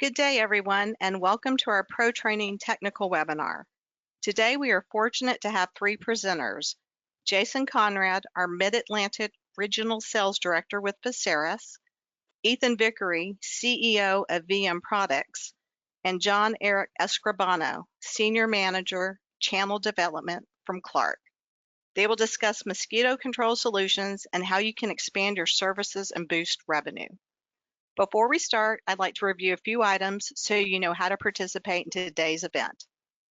Good day, everyone, and welcome to our Pro Training Technical webinar. Today, we are fortunate to have three presenters: Jason Conrad, our Mid-Atlantic Regional Sales Director with Veseris, Ethan Vickery, CEO of VM Products, and John Eric Escribano, Senior Manager, Channel Development from Clark. They will discuss mosquito control solutions and how you can expand your services and boost revenue. Before we start, I'd like to review a few items so you know how to participate in today's event.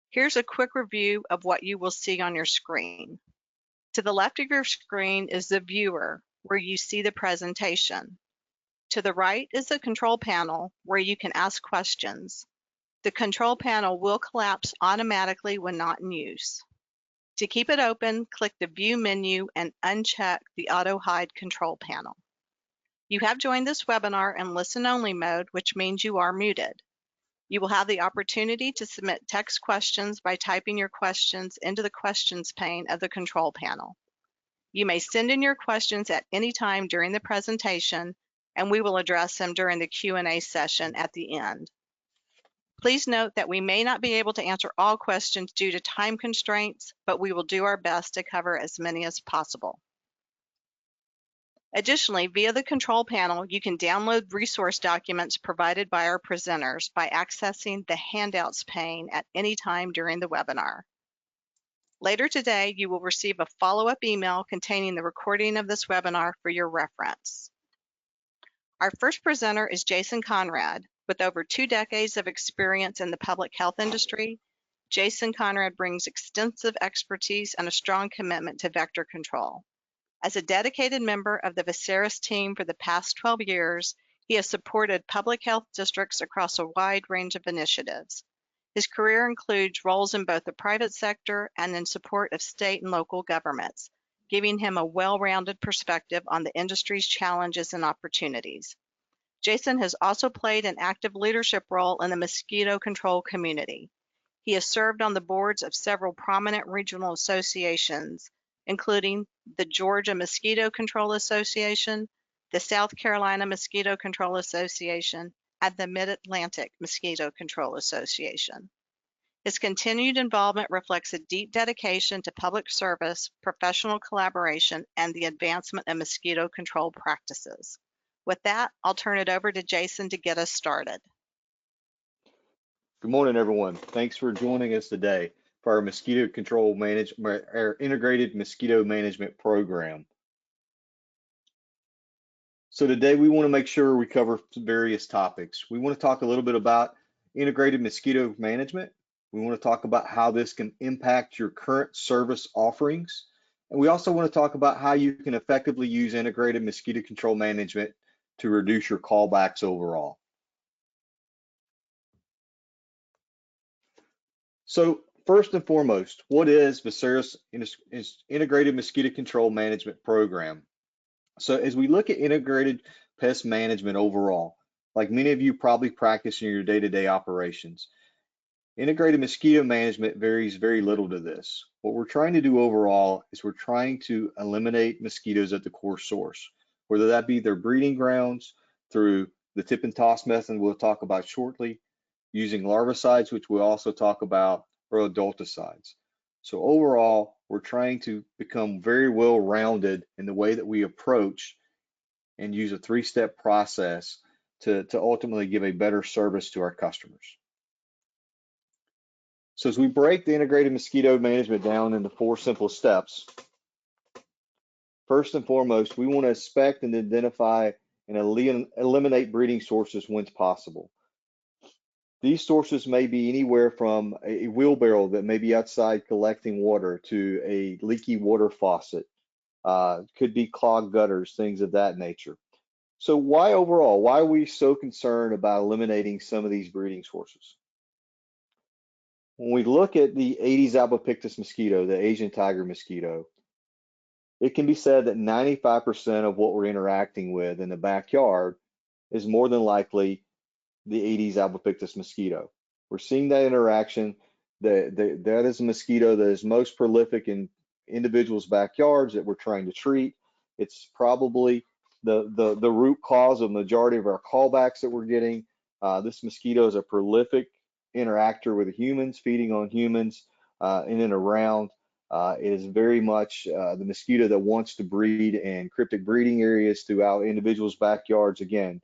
Here's a quick review of what you will see on your screen. To the left of your screen is the viewer, where you see the presentation. To the right is the control panel, where you can ask questions. The control panel will collapse automatically when not in use. To keep it open, click the View menu and uncheck the Auto Hide control panel. You have joined this webinar in listen-only mode, which means you are muted. You will have the opportunity to submit text questions by typing your questions into the questions pane of the control panel. You may send in your questions at any time during the presentation, and we will address them during the Q&A session at the end. Please note that we may not be able to answer all questions due to time constraints, but we will do our best to cover as many as possible. Additionally, via the control panel, you can download resource documents provided by our presenters by accessing the Handouts pane at any time during the webinar. Later today, you will receive a follow-up email containing the recording of this webinar for your reference. Our first presenter is Jason Conrad. With over 2 decades of experience in the public health industry, Jason Conrad brings extensive expertise and a strong commitment to vector control. As a dedicated member of the Veseris team for the past 12 years, he has supported public health districts across a wide range of initiatives. His career includes roles in both the private sector and in support of state and local governments, giving him a well-rounded perspective on the industry's challenges and opportunities. Jason has also played an active leadership role in the mosquito control community. He has served on the boards of several prominent regional associations, including the Georgia Mosquito Control Association, the South Carolina Mosquito Control Association, and the Mid-Atlantic Mosquito Control Association. His continued involvement reflects a deep dedication to public service, professional collaboration, and the advancement of mosquito control practices. With that, I'll turn it over to Jason to get us started. Good morning, everyone. Thanks for joining us today for our mosquito control management, our integrated mosquito management program. So today we want to make sure we cover various topics. We want to talk a little bit about integrated mosquito management. We want to talk about how this can impact your current service offerings. And we also want to talk about how you can effectively use integrated mosquito control management to reduce your callbacks overall. So first and foremost, what is Veseris Integrated Mosquito Control Management Program? So as we look at integrated pest management overall, like many of you probably practice in your day-to-day operations, integrated mosquito management varies very little to this. What we're trying to do overall is we're trying to eliminate mosquitoes at the core source, whether that be their breeding grounds through the tip and toss method we'll talk about shortly, using larvicides, which we'll also talk about, or adulticides. So overall, we're trying to become very well-rounded in the way that we approach and use a 3-step process to ultimately give a better service to our customers. So as we break the integrated mosquito management down into 4 simple steps, first and foremost, we want to inspect and identify and eliminate breeding sources when possible. These sources may be anywhere from a wheelbarrow that may be outside collecting water to a leaky water faucet, could be clogged gutters, things of that nature. So why overall, why are we so concerned about eliminating some of these breeding sources? When we look at the Aedes albopictus mosquito, the Asian tiger mosquito, it can be said that 95% of what we're interacting with in the backyard is more than likely the Aedes albopictus mosquito. We're seeing that interaction. That is a mosquito that is most prolific in individuals' backyards that we're trying to treat. It's probably the root cause of the majority of our callbacks that we're getting. This mosquito is a prolific interactor with humans, feeding on humans in and around. It is very much the mosquito that wants to breed in cryptic breeding areas throughout individuals' backyards. Again,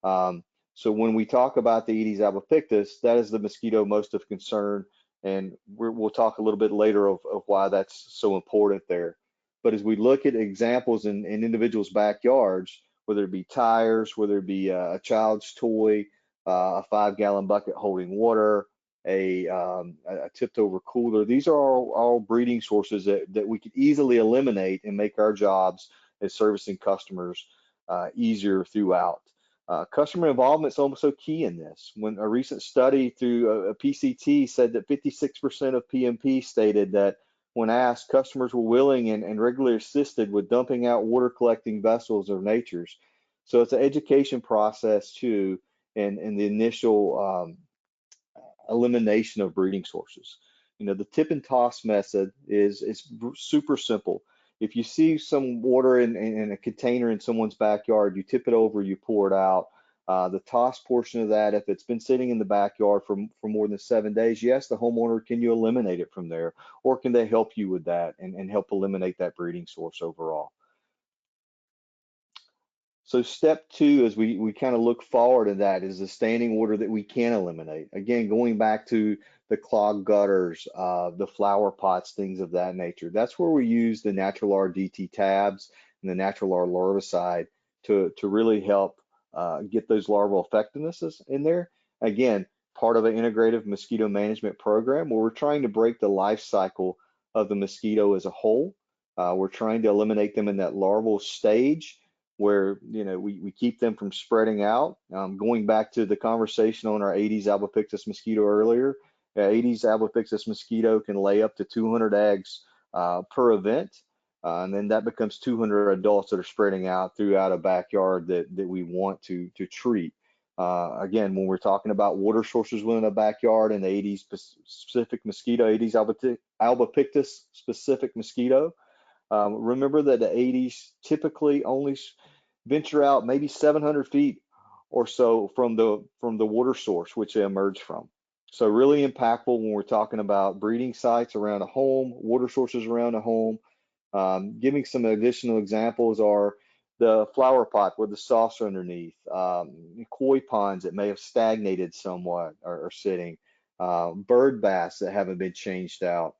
um, so when we talk about the Aedes albopictus, that is the mosquito most of concern, and we'll talk a little bit later of why that's so important there. But as we look at examples in individuals' backyards, whether it be tires, whether it be a child's toy, a 5-gallon bucket holding water, a tipped over cooler, these are all breeding sources that we could easily eliminate and make our jobs as servicing customers easier throughout. Customer involvement is almost so key in this. When a recent study through a PCT said that 56% of PMPs stated that when asked, customers were willing and regularly assisted with dumping out water collecting vessels or natures. So it's an education process too, and the initial elimination of breeding sources. You know, the tip and toss method is super simple. If you see some water in a container in someone's backyard, you tip it over, you pour it out. The toss portion of that, if it's been sitting in the backyard for more than 7 days, you ask the homeowner, can you eliminate it from there? Or can they help you with that and help eliminate that breeding source overall? So step two, as we kind of look forward to that, is the standing order that we can eliminate. Again, going back to the clogged gutters, the flower pots, things of that nature. That's where we use the Natural R DT tabs and the Natural R larvicide to really help get those larval effectivenesses in there. Again, part of an integrative mosquito management program where we're trying to break the life cycle of the mosquito as a whole. We're trying to eliminate them in that larval stage where we keep them from spreading out. Going back to the conversation on our Aedes albopictus mosquito earlier, Aedes albopictus mosquito can lay up to 200 eggs per event, and then that becomes 200 adults that are spreading out throughout a backyard that we want to treat. Again, when we're talking about water sources within a backyard and the Aedes specific mosquito, Aedes albopictus specific mosquito, remember that the Aedes typically only venture out maybe 700 feet or so from the water source which they emerge from. So really impactful when we're talking about breeding sites around a home, water sources around a home. Giving some additional examples are the flower pot with the saucer underneath, koi ponds that may have stagnated somewhat or sitting, bird baths that haven't been changed out,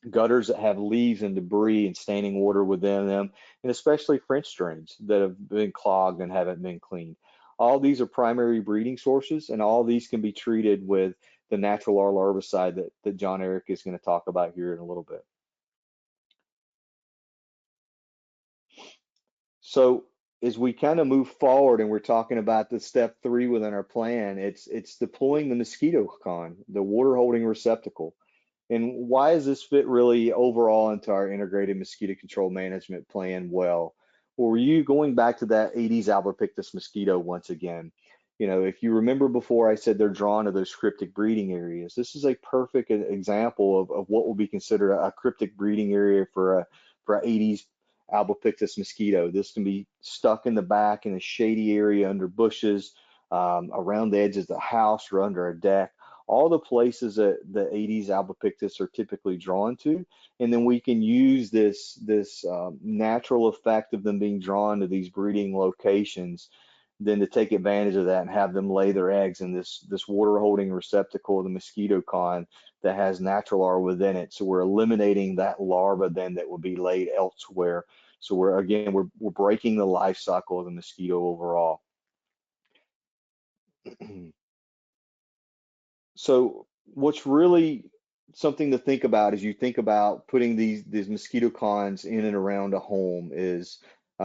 gutters that have leaves and debris and standing water within them, and especially French drains that have been clogged and haven't been cleaned. All these are primary breeding sources, and all these can be treated with the Natural R larvicide that John Eric is going to talk about here in a little bit. So as we kind of move forward and we're talking about the step 3 within our plan, it's deploying the mosquito con, the water holding receptacle. And why does this fit really overall into our integrated mosquito control management plan well? Or were you going back to that Aedes albopictus mosquito once again? You know, if you remember before, I said they're drawn to those cryptic breeding areas. This is a perfect example of what will be considered a cryptic breeding area for a Aedes albopictus mosquito. This can be stuck in the back in a shady area under bushes, around the edges of the house or under a deck, all the places that the Aedes albopictus are typically drawn to. And then we can use this natural effect of them being drawn to these breeding locations, then to take advantage of that and have them lay their eggs in this water holding receptacle, the mosquito con, that has Natural R within it. So we're eliminating that larva then that would be laid elsewhere. So we're breaking the life cycle of the mosquito overall. So what's really something to think about as you think about putting these mosquito cons in and around a home is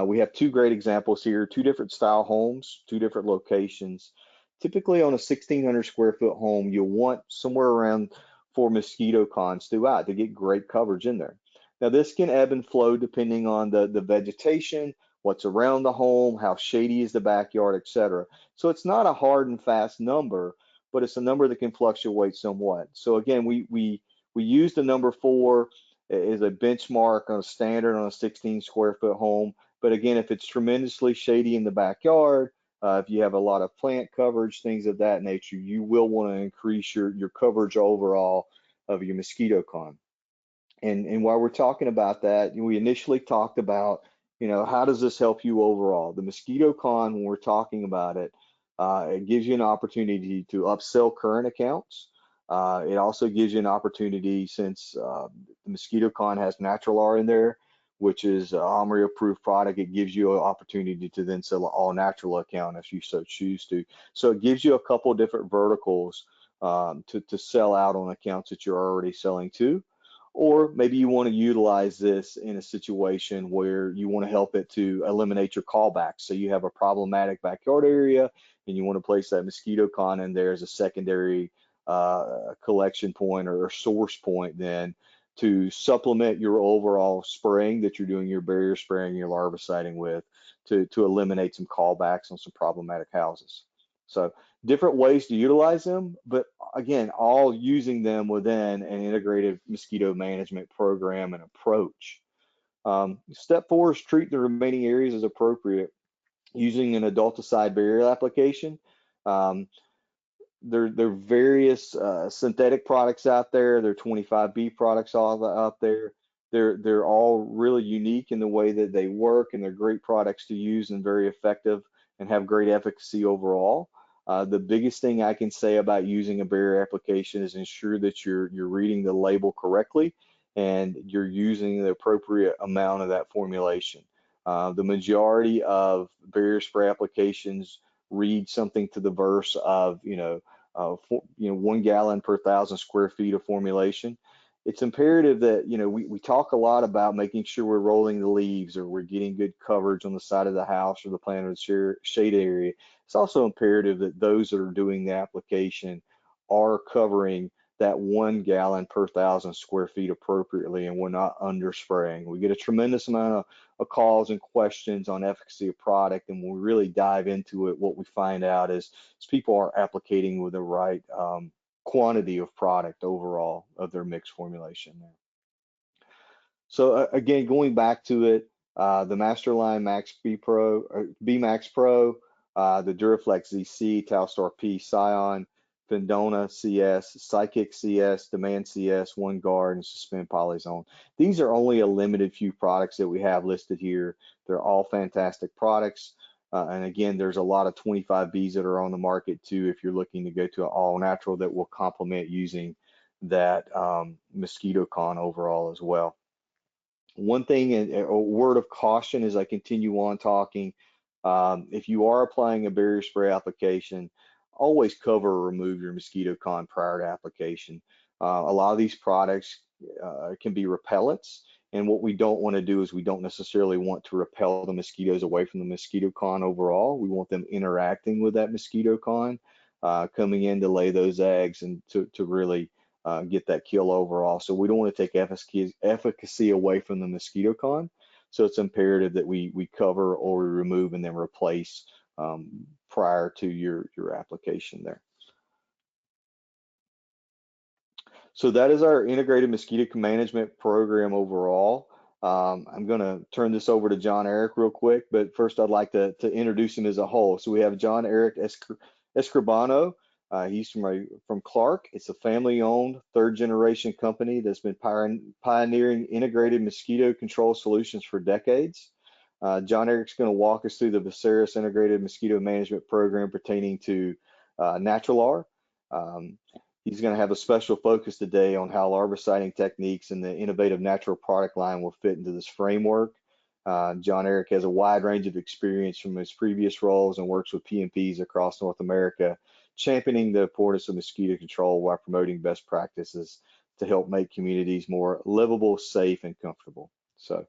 we have two great examples here, two different style homes, two different locations. Typically on a 1,600 square foot home, you'll want somewhere around 4 mosquito cons throughout to get great coverage in there. Now this can ebb and flow depending on the vegetation, what's around the home, how shady is the backyard, etc. So it's not a hard and fast number, but it's a number that can fluctuate somewhat. So again, we use the number 4 as a benchmark on a standard on a 16 square foot home. But again, if it's tremendously shady in the backyard, If you have a lot of plant coverage, things of that nature, you will want to increase your coverage overall of your mosquito con. And while we're talking about that, we initially talked about, how does this help you overall? The mosquito con, when we're talking about it, it gives you an opportunity to upsell current accounts. It also gives you an opportunity, since the mosquito con has Natural R in there, which is a OMRI approved product. It gives you an opportunity to then sell an all natural account if you so choose to. So it gives you a couple of different verticals to sell out on accounts that you're already selling to. Or maybe you want to utilize this in a situation where you want to help it to eliminate your callbacks. So you have a problematic backyard area and you want to place that mosquito con in there as a secondary collection point or source point then to supplement your overall spraying that you're doing, your barrier spraying, your larviciding with, to eliminate some callbacks on some problematic houses. So different ways to utilize them, but again, all using them within an integrated mosquito management program and approach. Step 4 is treat the remaining areas as appropriate using an adulticide barrier application. There are various synthetic products out there. There are 25B products all out there. They're all really unique in the way that they work, and they're great products to use and very effective and have great efficacy overall. The biggest thing I can say about using a barrier application is ensure that you're reading the label correctly and you're using the appropriate amount of that formulation. The majority of barrier spray applications read something to the verse of 1 gallon per 1,000 square feet of formulation. It's imperative that we talk a lot about making sure we're rolling the leaves or we're getting good coverage on the side of the house or the plant or the shade area. It's also imperative that those that are doing the application are covering that 1 gallon per 1,000 square feet appropriately, and we're not underspraying. We get a tremendous amount of calls and questions on efficacy of product, and when we really dive into it, what we find out is people are applicating with the right quantity of product overall of their mix formulation there. So again, going back to it, the Masterline Max B Pro, or B Max Pro, the Duraflex ZC, Talstar P, Scion, Fendona CS, Psychic CS, Demand CS, One Guard, and Suspend Polyzone. These are only a limited few products that we have listed here. They're all fantastic products. And again, there's a lot of 25Bs that are on the market too, if you're looking to go to an all natural that will complement using that mosquito con overall as well. One thing, a word of caution as I continue on talking, if you are applying a barrier spray application, always cover or remove your mosquito con prior to application. A lot of these products can be repellents, and what we don't want to do is we don't necessarily want to repel the mosquitoes away from the mosquito con overall. We want them interacting with that mosquito con, coming in to lay those eggs and to really get that kill overall. So we don't want to take efficacy away from the mosquito con. So it's imperative that we cover or we remove and then replace prior to your application there. So that is our integrated mosquito management program overall. I'm going to turn this over to John Eric real quick, but first I'd like to introduce him as a whole. So we have John Eric Escribano. He's from Clark. It's a family-owned, third-generation company that's been pioneering integrated mosquito control solutions for decades. John Eric's going to walk us through the Veseris integrated mosquito management program pertaining to Natural R. He's going to have a special focus today on how larviciding techniques and the innovative natural product line will fit into this framework. John Eric has a wide range of experience from his previous roles and works with PMPs across North America, championing the importance of mosquito control while promoting best practices to help make communities more livable, safe, and comfortable. So,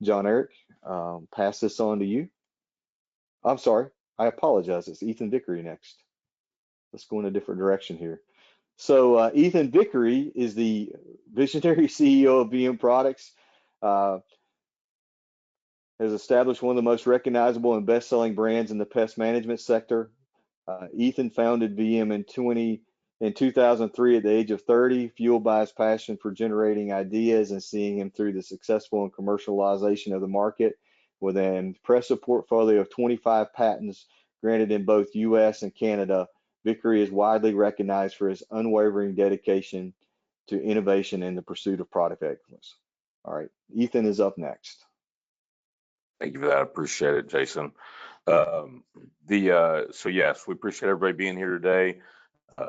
John Eric, pass this on to you. I'm sorry, I apologize. It's Ethan Vickery next. Let's go in a different direction here. So Ethan Vickery is the visionary CEO of VM Products, has established one of the most recognizable and best-selling brands in the pest management sector. Ethan founded VM in 2003 at the age of 30, fueled by his passion for generating ideas and seeing him through the successful and commercialization of the market with an impressive portfolio of 25 patents granted in both US and Canada, Vickery is widely recognized for its unwavering dedication to innovation and the pursuit of product excellence. All right, Ethan is up next. Thank you for that. I appreciate it, Jason. So yes, we appreciate everybody being here today.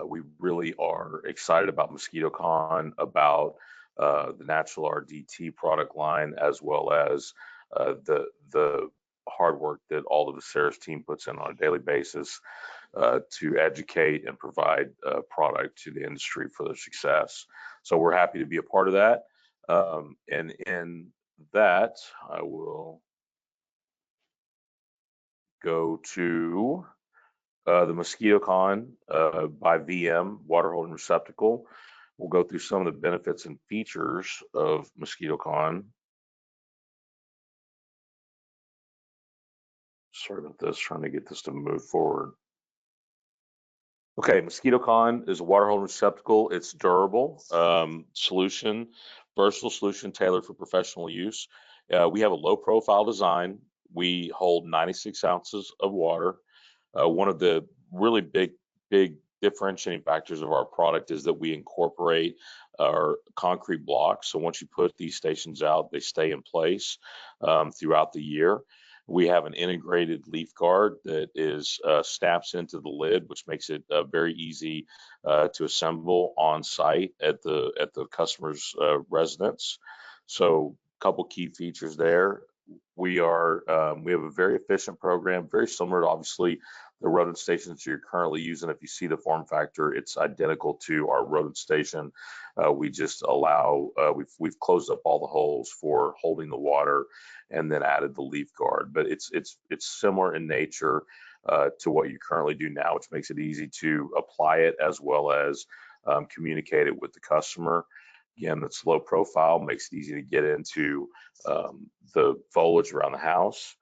We really are excited about MosquitoCon, about the Natural RDT product line, as well as the hard work that all the Veseris team puts in on a daily basis to educate and provide product to the industry for their success. So we're happy to be a part of that. And in that, I will go to the MosquitoCon by VM water holding receptacle. We'll go through some of the benefits and features of MosquitoCon. Sorry about this, trying to get this to move forward. Okay, MosquitoCon is a water holding receptacle. It's durable solution, versatile solution tailored for professional use. We have a low profile design. We hold 96 ounces of water. One of the really big differentiating factors of our product is that we incorporate our concrete blocks. So once you put these stations out, they stay in place throughout the year. We have an integrated leaf guard that is snaps into the lid, which makes it very easy to assemble on site at the customer's residence. So a couple key features there. We have a very efficient program, very similar to obviously the rodent stations you're currently using. If you see the form factor, it's identical to our rodent station. We just allow we've closed up all the holes for holding the water and then added the leaf guard. But it's similar in nature to what you currently do now, which makes it easy to apply it as well as communicate it with the customer. Again, it's low profile, makes it easy to get into the foliage around the house.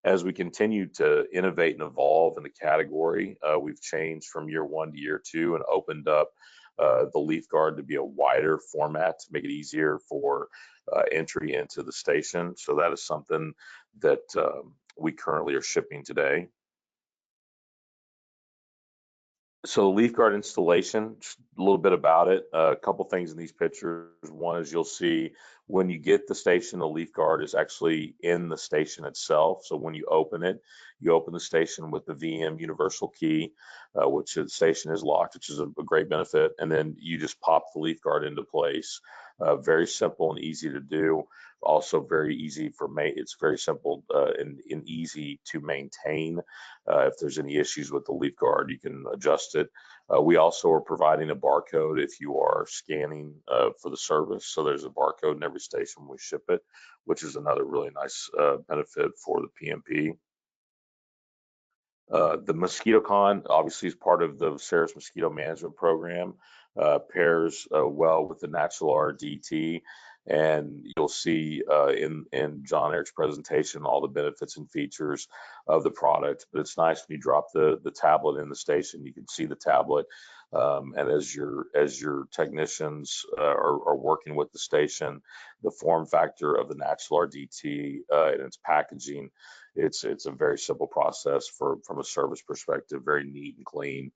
As we continue to innovate and evolve in the category, we've changed from year one to year two and opened up the leaf guard to be a wider format to make it easier for entry into the station. So that is something that we currently are shipping today. So leaf guard installation, just a little bit about it. A couple things in these pictures. One is you'll see when you get the station, the leaf guard is actually in the station itself. So when you open it, you open the station with the VM universal key, which the station is locked, which is a great benefit. And then you just pop the leaf guard into place. Very simple and easy to do. Also very easy for it's very simple and easy to maintain. If there's any issues with the leaf guard, you can adjust it. We also are providing a barcode if you are scanning for the service. So there's a barcode in every station when we ship it, which is another really nice benefit for the PMP. The MosquitoCon obviously is part of the Veseris mosquito management program, pairs well with the Natural RDT, and you'll see in John Eric's presentation all the benefits and features of the product. But it's nice when you drop the tablet in the station, you can see the tablet, and as your technicians are working with the station, the form factor of the Natural RDT and its packaging. It's a very simple process from a service perspective, very neat and clean,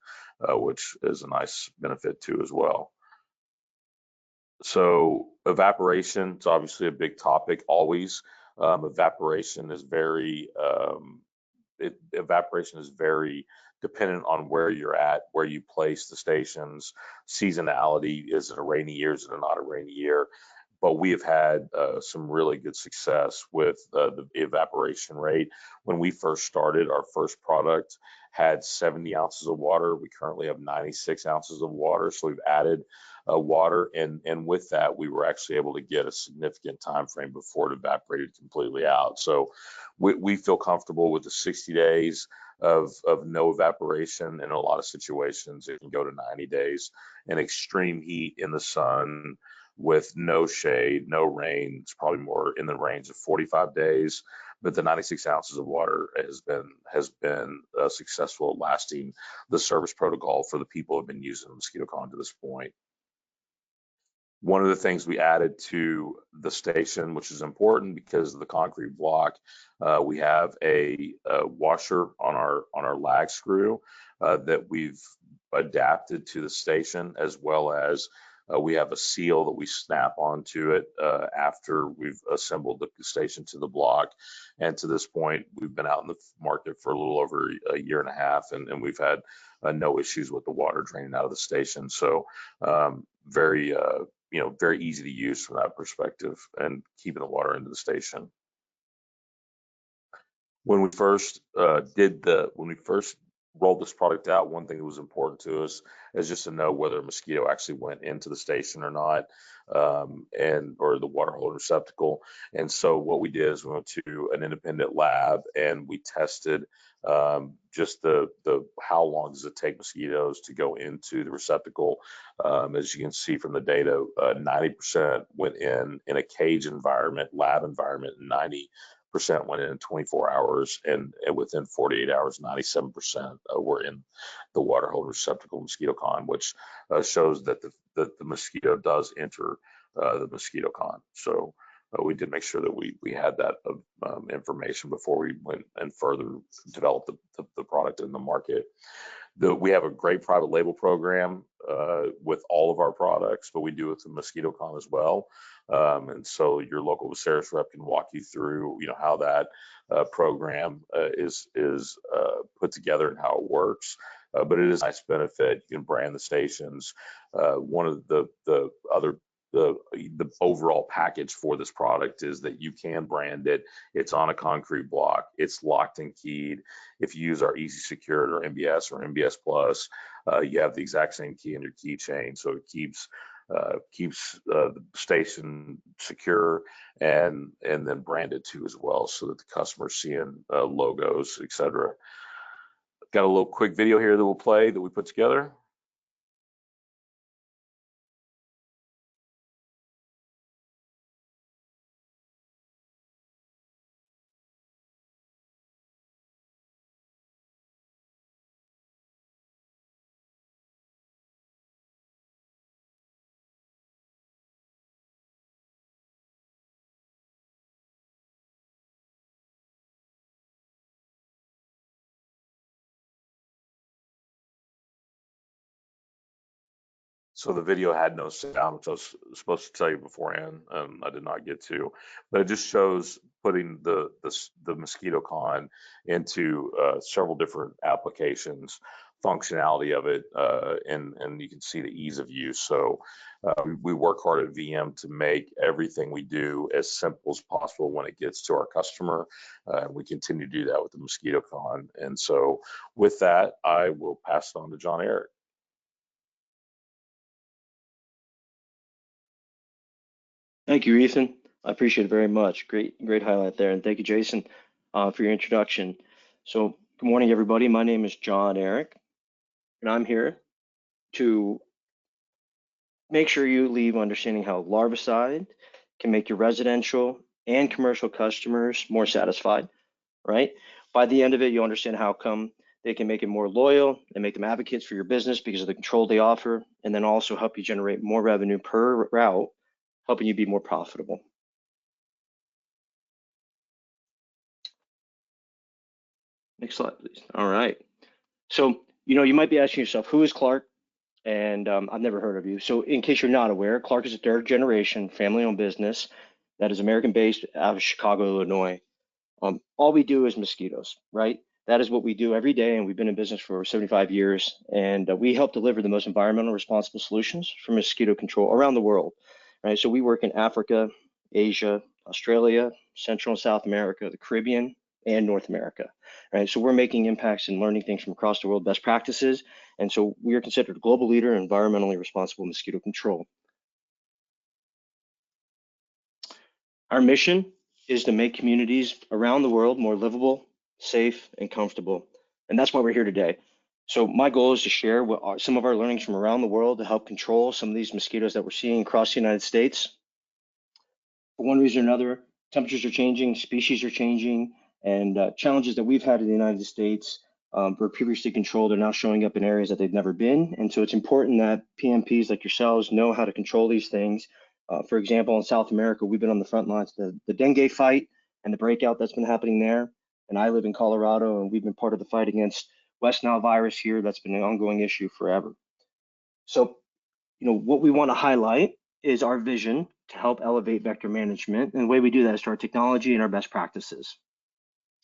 which is a nice benefit too as well. So evaporation is obviously a big topic always. Evaporation is very dependent on where you're at, where you place the stations. Seasonality, is it a rainy year, is it not a rainy year? But we have had some really good success with the evaporation rate. When we first started, our first product had 70 ounces of water. We currently have 96 ounces of water. So we've added water, and with that, we were actually able to get a significant time frame before it evaporated completely out. So we feel comfortable with the 60 days of no evaporation. In a lot of situations, it can go to 90 days. In extreme heat in the sun, with no shade, no rain, it's probably more in the range of 45 days. But the 96 ounces of water has been successful at lasting the service protocol for the people who have been using MosquitoCon to this point. One of the things we added to the station, which is important because of the concrete block, we have a washer on our lag screw that we've adapted to the station, as well as we have a seal that we snap onto it after we've assembled the station to the block. And to this point, we've been out in the market for a little over a year and a half, and we've had no issues with the water draining out of the station. So very very easy to use from that perspective and keeping the water into the station. When we first rolled this product out, one thing that was important to us is just to know whether a mosquito actually went into the station or not, or the water holder receptacle. And so what we did is we went to an independent lab and we tested just the how long does it take mosquitoes to go into the receptacle. As you can see from the data, 90% went in a cage environment, lab environment, and 90% went in 24 hours, and within 48 hours, 97% were in the water holder receptacle mosquito con, which shows that the mosquito does enter the mosquito con. So we did make sure that we had that information before we went and further developed the product in the market. We have a great private label program with all of our products, but we do it with the mosquito con as well. And so your local Veseris rep can walk you through, how that program is put together and how it works. But it is a nice benefit. You can brand the stations. One of the overall package for this product is that you can brand it. It's on a concrete block. It's locked and keyed. If you use our Easy Secured or MBS or MBS Plus, you have the exact same key in your keychain, so it keeps the station secure and then branded too as well, so that the customer's seeing logos, etc. Got a little quick video here that we'll play that we put together. So the video had no sound, which I was supposed to tell you beforehand. I did not get to, but it just shows putting the mosquito con into several different applications, functionality of it, and you can see the ease of use. So we work hard at VM to make everything we do as simple as possible when it gets to our customer. We continue to do that with the mosquito con. And so with that, I will pass it on to John Eric. Thank you, Ethan. I appreciate it very much. Great highlight there. And thank you, Jason, for your introduction. So good morning, everybody. My name is John Eric, and I'm here to make sure you leave understanding how larvicide can make your residential and commercial customers more satisfied, right? By the end of it, you'll understand how come they can make it more loyal and make them advocates for your business because of the control they offer, and then also help you generate more revenue per route, helping you be more profitable. Next slide, please. All right. So, you might be asking yourself, who is Clark? And I've never heard of you. So in case you're not aware, Clark is a third generation family-owned business that is American-based out of Chicago, Illinois. All we do is mosquitoes, right? That is what we do every day, and we've been in business for 75 years, and we help deliver the most environmental responsible solutions for mosquito control around the world, right? So we work in Africa, Asia, Australia, Central and South America, the Caribbean, and North America, right? So we're making impacts and learning things from across the world, best practices, and so we are considered a global leader in environmentally responsible mosquito control. Our mission is to make communities around the world more livable, safe, and comfortable, and that's why we're here today. So my goal is to share some of our learnings from around the world to help control some of these mosquitoes that we're seeing across the United States. For one reason or another, temperatures are changing, species are changing, and challenges that we've had in the United States were previously controlled are now showing up in areas that they've never been. And so it's important that PMPs like yourselves know how to control these things. For example, in South America, we've been on the front lines, the dengue fight and the breakout that's been happening there. And I live in Colorado, and we've been part of the fight against West Nile virus here. That's been an ongoing issue forever. So, what we want to highlight is our vision to help elevate vector management. And the way we do that is through our technology and our best practices.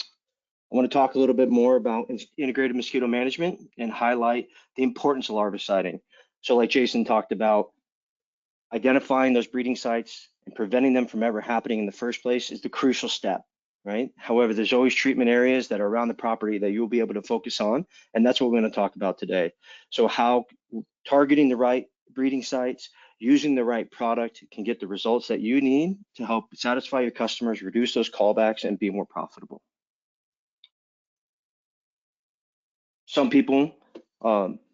I want to talk a little bit more about integrated mosquito management and highlight the importance of larviciding. So like Jason talked about, identifying those breeding sites and preventing them from ever happening in the first place is the crucial step, right? However, there's always treatment areas that are around the property that you'll be able to focus on, and that's what we're going to talk about today. So how targeting the right breeding sites, using the right product can get the results that you need to help satisfy your customers, reduce those callbacks, and be more profitable. Some people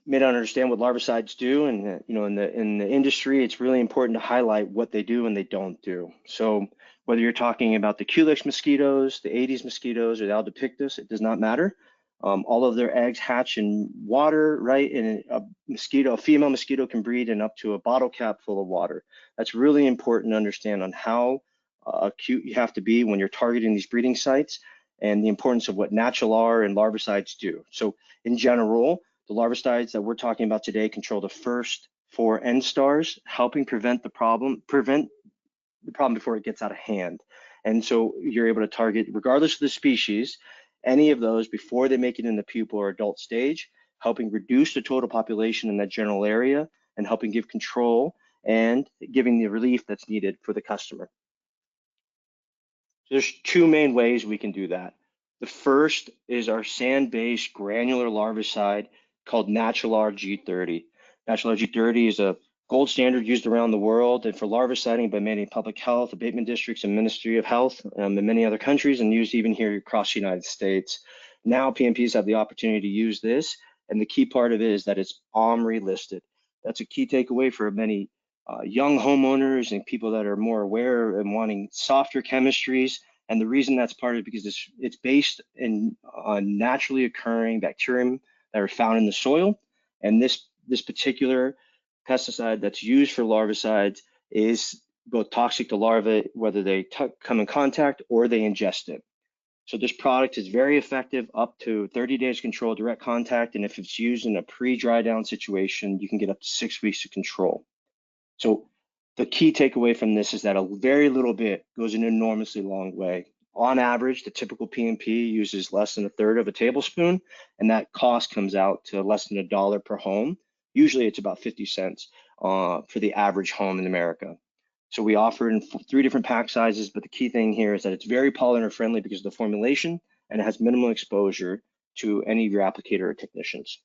may not understand what larvicides do, and in the industry, it's really important to highlight what they do and they don't do. So whether you're talking about the Culex mosquitoes, the Aedes mosquitoes, or the Aldopictus, it does not matter. All of their eggs hatch in water, right? And a female mosquito can breed in up to a bottle cap full of water. That's really important to understand on how acute you have to be when you're targeting these breeding sites, and the importance of what Natural and larvicides do. So in general, the larvicides that we're talking about today control the first 4 end stars, helping prevent the problem before it gets out of hand. And so you're able to target, regardless of the species, any of those before they make it in the pupal or adult stage, helping reduce the total population in that general area and helping give control and giving the relief that's needed for the customer. There's 2 main ways we can do that. The first is our sand-based granular larvicide called Natural G30. Natural G30 is a gold standard used around the world and for larviciding by many public health, abatement districts, and Ministry of Health in many other countries, and used even here across the United States. Now PMPs have the opportunity to use this, and the key part of it is that it's OMRI listed. That's a key takeaway for many young homeowners and people that are more aware and wanting softer chemistries. And the reason that's part of it because it's based on naturally occurring bacterium that are found in the soil. And this particular pesticide that's used for larvicides is both toxic to larvae, whether they come in contact or they ingest it. So this product is very effective up to 30 days control direct contact. And if it's used in a pre-dry down situation, you can get up to 6 weeks of control. So the key takeaway from this is that a very little bit goes an enormously long way. On average, the typical PMP uses less than 1/3 of a tablespoon, and that cost comes out to less than $1 per home. Usually it's about 50 cents for the average home in America. So we offer it in 3 different pack sizes, but the key thing here is that it's very pollinator friendly because of the formulation, and it has minimal exposure to any of your applicator or technicians.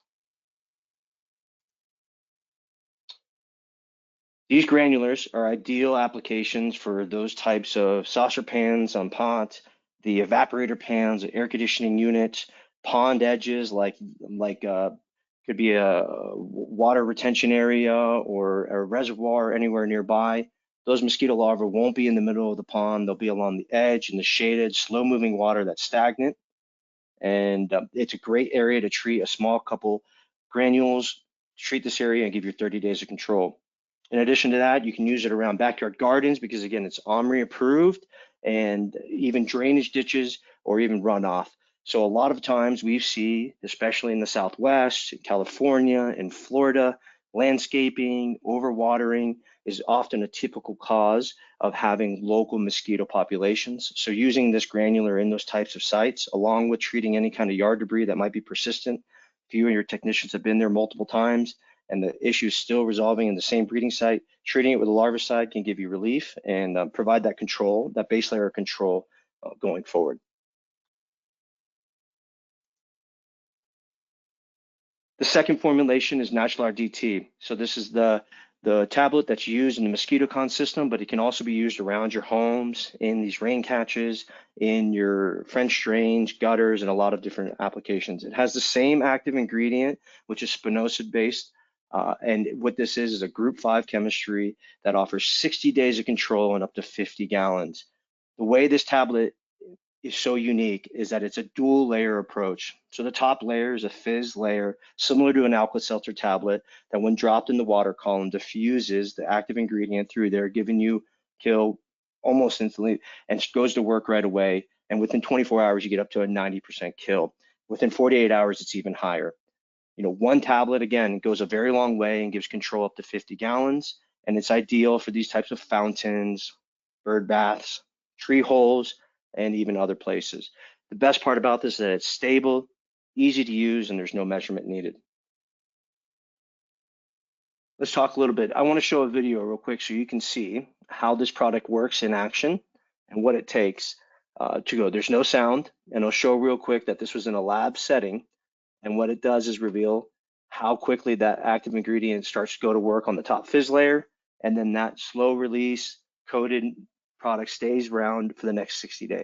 These granulars are ideal applications for those types of saucer pans on pots, the evaporator pans, the air conditioning units, pond edges, could be a water retention area or a reservoir anywhere nearby. Those mosquito larvae won't be in the middle of the pond. They'll be along the edge in the shaded, slow-moving water that's stagnant. And it's a great area to treat a small couple granules, treat this area and give you 30 days of control. In addition to that, you can use it around backyard gardens because again, it's OMRI approved, and even drainage ditches or even runoff. So a lot of times we see, especially in the Southwest, in California, in Florida, landscaping, overwatering is often a typical cause of having local mosquito populations. So using this granular in those types of sites, along with treating any kind of yard debris that might be persistent, if you and your technicians have been there multiple times, and the issue is still resolving in the same breeding site, treating it with a larvicide can give you relief and provide that control, that base layer of control going forward. The second formulation is Natural DT. So this is the tablet that's used in the MosquitoCon system, but it can also be used around your homes, in these rain catches, in your French drains, gutters, and a lot of different applications. It has the same active ingredient, which is spinosad based. And what this is a group 5 chemistry that offers 60 days of control and up to 50 gallons. The way this tablet is so unique is that it's a dual layer approach. So the top layer is a fizz layer similar to an Alka-Seltzer tablet that when dropped in the water column diffuses the active ingredient through there, giving you kill almost instantly and goes to work right away. And within 24 hours, you get up to a 90% kill. Within 48 hours, it's even higher. You know, one tablet, again, goes a very long way and gives control up to 50 gallons. And it's ideal for these types of fountains, bird baths, tree holes, and even other places. The best part about this is that it's stable, easy to use, and there's no measurement needed. Let's talk a little bit. I want to show a video real quick so you can see how this product works in action and what it takes to go. There's no sound, and I'll show real quick that this was in a lab setting, and what it does is reveal how quickly that active ingredient starts to go to work on the top fizz layer, and then that slow release coated product stays around for the next 60 days.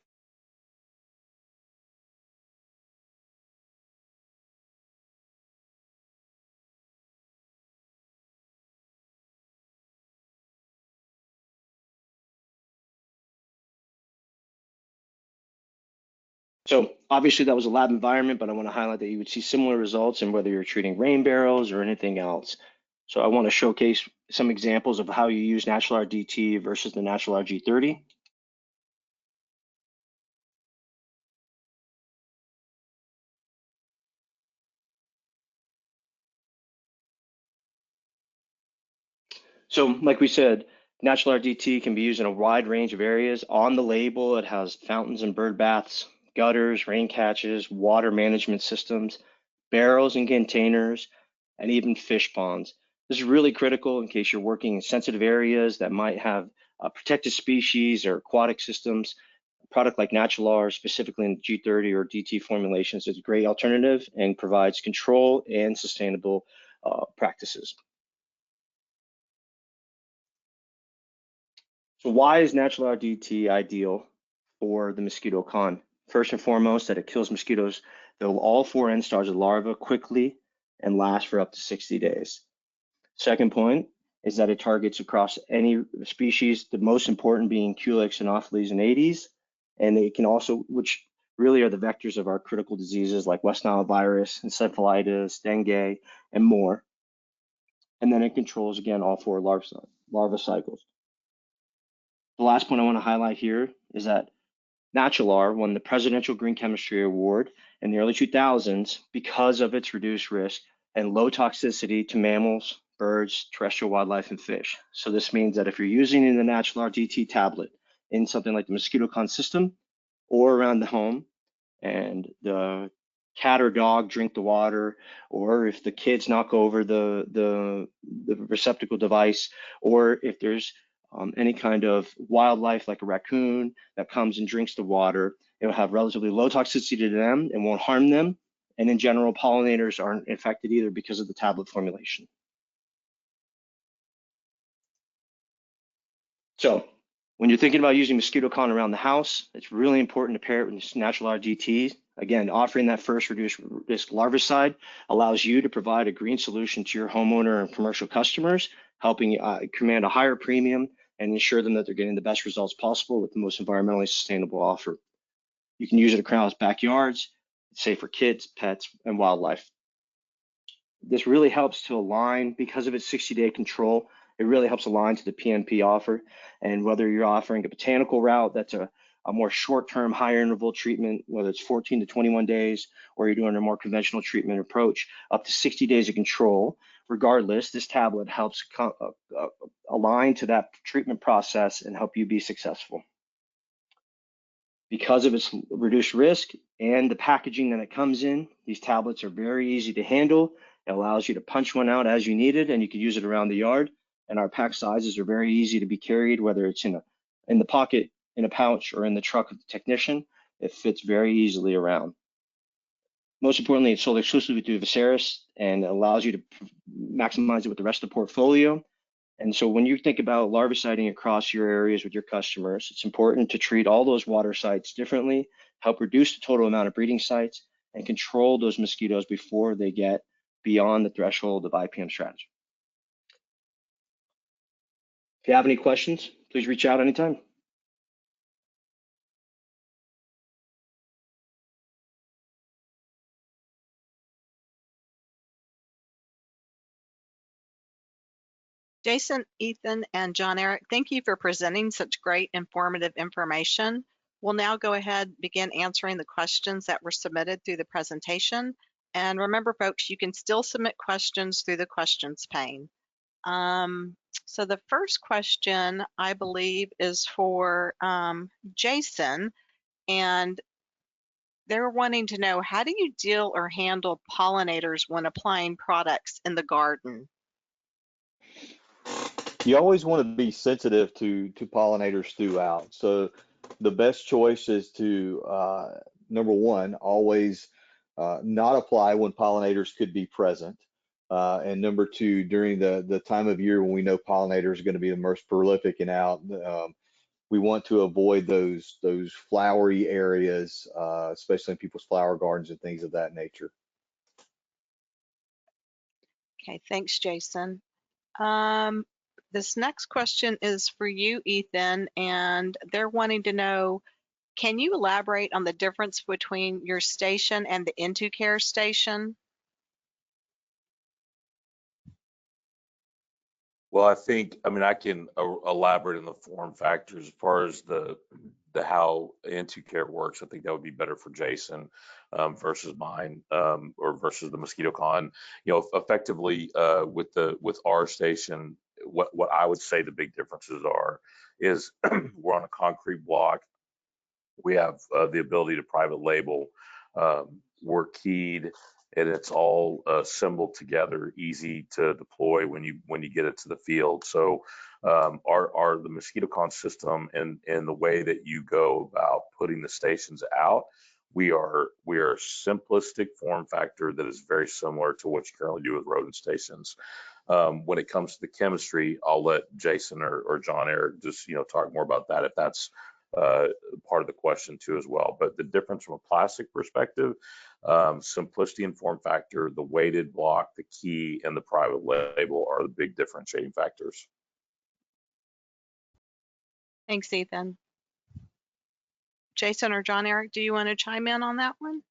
So obviously that was a lab environment, but I want to highlight that you would see similar results in whether you're treating rain barrels or anything else. So I want to showcase some examples of how you use Natural RDT versus the Natural RG30. So like we said, Natural RDT can be used in a wide range of areas. On the label, it has fountains and bird baths, gutters, rain catches, water management systems, barrels and containers, and even fish ponds. This is really critical in case you're working in sensitive areas that might have protected species or aquatic systems. A product like Natural R, specifically in G30 or DT formulations, is a great alternative and provides control and sustainable practices. So why is Natural RDT ideal for the mosquito con? First and foremost, that it kills mosquitoes, all four instars of larvae quickly and last for up to 60 days. Second point is that it targets across any species, the most important being Culex, Anopheles, and Aedes. And it can also, which really are the vectors of our critical diseases like West Nile virus, encephalitis, dengue, and more. And then it controls, again, all four larva cycles. The last point I want to highlight here is that Natural R won the Presidential Green Chemistry Award in the early 2000s because of its reduced risk and low toxicity to mammals, birds, terrestrial wildlife, and fish. So this means that if you're using the Natural RDT tablet in something like the mosquito con system or around the home, and the cat or dog drink the water, or if the kids knock over the receptacle device, or if there's any kind of wildlife like a raccoon that comes and drinks the water, it will have relatively low toxicity to them and won't harm them. And in general, pollinators aren't infected either because of the tablet formulation. So when you're thinking about using mosquito con around the house, it's really important to pair it with Natural RDT. Again, offering that first reduced risk larvicide allows you to provide a green solution to your homeowner and commercial customers, helping command a higher premium and ensure them that they're getting the best results possible with the most environmentally sustainable offer. You can use it across backyards. It's safe for kids, pets, and wildlife. This really helps to align because of its 60-day control. It really helps align to the PMP offer. And whether you're offering a botanical route that's a more short-term, higher interval treatment, whether it's 14 to 21 days, or you're doing a more conventional treatment approach, up to 60 days of control, regardless, this tablet helps align to that treatment process and help you be successful. Because of its reduced risk and the packaging that it comes in, these tablets are very easy to handle. It allows you to punch one out as you need it, and you can use it around the yard. And our pack sizes are very easy to be carried, whether it's in the pocket, in a pouch, or in the truck of the technician. It fits very easily around. Most importantly, it's sold exclusively through Veseris and allows you to maximize it with the rest of the portfolio. And so when you think about larviciding across your areas with your customers, it's important to treat all those water sites differently, help reduce the total amount of breeding sites, and control those mosquitoes before they get beyond the threshold of IPM strategy. If you have any questions, please reach out anytime. Jason, Ethan, and John Eric, thank you for presenting such great informative information. We'll now go ahead and begin answering the questions that were submitted through the presentation. And remember, folks, you can still submit questions through the questions pane. So the first question, I believe, is for Jason, and they're wanting to know, how do you deal or handle pollinators when applying products in the garden? You always want to be sensitive to pollinators throughout. So the best choice is to number one, always not apply when pollinators could be present. And number two, during the time of year when we know pollinators are going to be the most prolific and out, we want to avoid those flowery areas, especially in people's flower gardens and things of that nature. Okay, thanks, Jason. This next question is for you, Ethan, and they're wanting to know, can you elaborate on the difference between your station and the Into Care station? Well, I mean, I can elaborate on the form factors as far as the how Into Care works. I think that would be better for Jason versus mine or versus the Mosquito Con. You know, effectively with our station, what I would say the big differences are is we're on a concrete block. We have the ability to private label. We're keyed, and it's all assembled together, easy to deploy when you get it to the field. So the MosquitoCon system and the way that you go about putting the stations out, we are a simplistic form factor that is very similar to what you currently do with rodent stations. When it comes to the chemistry, I'll let Jason or John Eric just talk more about that if that's part of the question too as well. But the difference from a plastic perspective, simplicity and form factor, the weighted block, the key, and the private label are the big differentiating factors. Thanks, Ethan. Jason or John Eric, do you want to chime in on that one?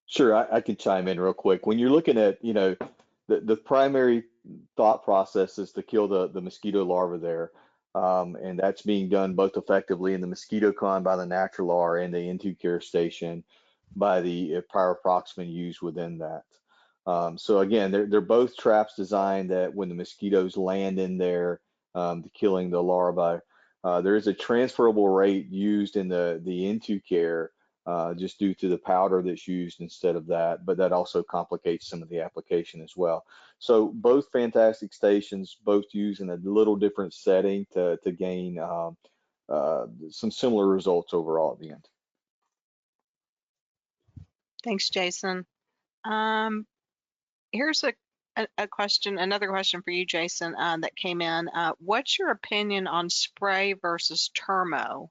Sure, I can chime in real quick. When you're looking at, the primary thought process is to kill the mosquito larva there. And that's being done both effectively in the Mosquito Con by the Natural and the Into Care station by the pyroproxmin used within that. So again, they're both traps designed that when the mosquitoes land in there, to killing the larvae, there is a transferable rate used in the Into Care just due to the powder that's used instead of that, but that also complicates some of the application as well. So both fantastic stations, both used in a little different setting to gain some similar results overall at the end. Thanks, Jason. Here's a question, another question for you, Jason, that came in. What's your opinion on spray versus termo?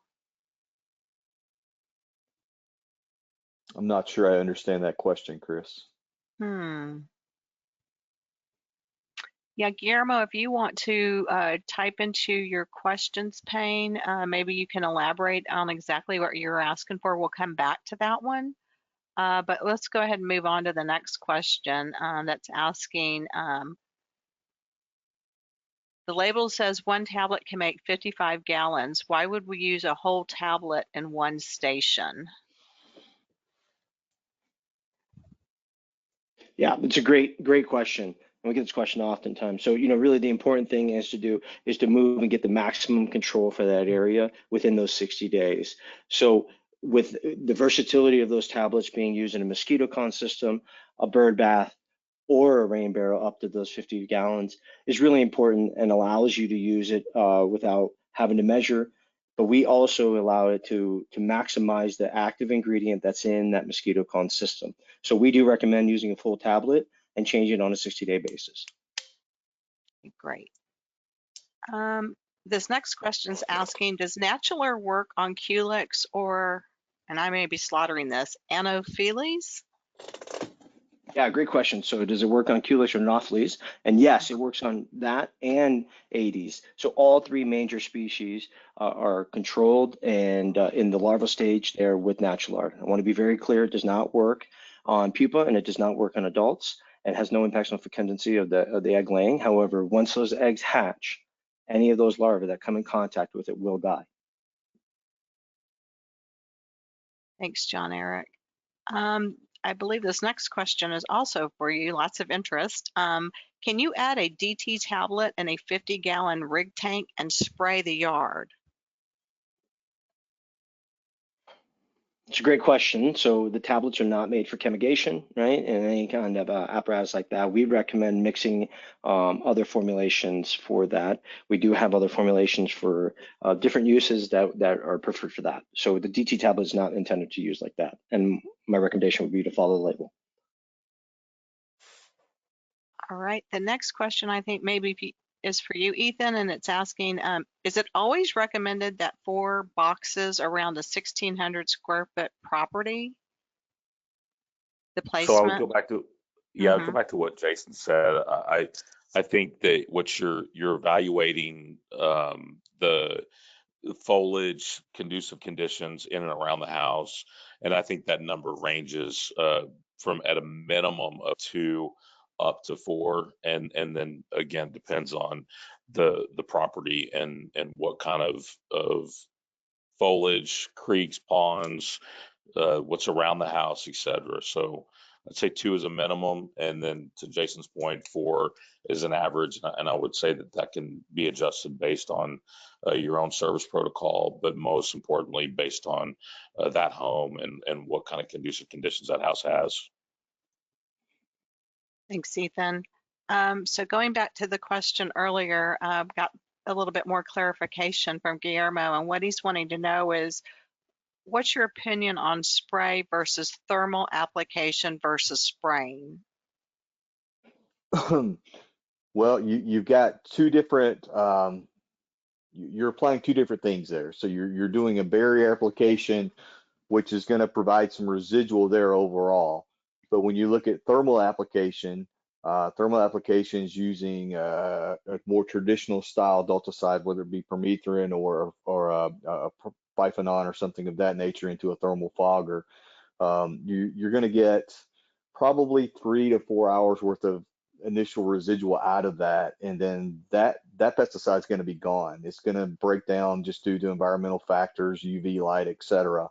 I'm not sure I understand that question, Chris. Yeah, Guillermo, if you want to type into your questions pane, maybe you can elaborate on exactly what you're asking for. We'll come back to that one. But let's go ahead and move on to the next question that's asking, the label says one tablet can make 55 gallons. Why would we use a whole tablet in one station? Yeah, it's a great question. And we get this question oftentimes. So, really the important thing is to move and get the maximum control for that area within those 60 days. So with the versatility of those tablets being used in a Mosquito Con system, a bird bath, or a rain barrel up to those 50 gallons is really important and allows you to use it without having to measure. But we also allow it to maximize the active ingredient that's in that Mosquito Con system. So we do recommend using a full tablet and change it on a 60-day basis. Great. This next question is asking, does Natural work on Culex or, and I may be slaughtering this, Anopheles? Yeah, great question. So does it work on Culex or Anopheles? And yes, it works on that and Aedes. So all three major species are controlled and in the larval stage there with Natural. I want to be very clear, it does not work on pupa and it does not work on adults. and has no impacts on fecundancy of the egg laying. However, once those eggs hatch, any of those larvae that come in contact with it will die. Thanks, John Eric. I believe this next question is also for you, lots of interest. Can you add a DT tablet in a 50-gallon rig tank and spray the yard? It's a great question. So the tablets are not made for chemigation, right? And any kind of apparatus like that. We recommend mixing other formulations for that. We do have other formulations for different uses that are preferred for that. So the DT tablet is not intended to use like that. And my recommendation would be to follow the label. All right, the next question I think maybe is for you, Ethan, and it's asking, is it always recommended that 4 boxes around a 1,600 square foot property? The So I would placement? go back to, yeah, I'd go back to what Jason said. I think that what you're evaluating, the foliage, conducive conditions in and around the house, and I think that number ranges from at a minimum of 2 up to 4, and then again depends on the property and what kind of foliage, creeks, ponds, what's around the house, etc. So I'd say 2 is a minimum, and then to Jason's point, 4 is an average, and I would say that can be adjusted based on your own service protocol, but most importantly based on that home and what kind of conducive conditions that house has. Thanks, Ethan. So going back to the question earlier, got a little bit more clarification from Guillermo, and what he's wanting to know is, what's your opinion on spray versus thermal application versus spraying? Well, you've got 2 different, you're applying 2 different things there. So you're doing a barrier application, which is going to provide some residual there overall. But when you look at thermal applications using a more traditional style Delta-Side, whether it be permethrin or a biphenon or something of that nature into a thermal fogger, you're going to get probably 3 to 4 hours worth of initial residual out of that, and then that pesticide is going to be gone. It's going to break down just due to environmental factors, UV light, etc.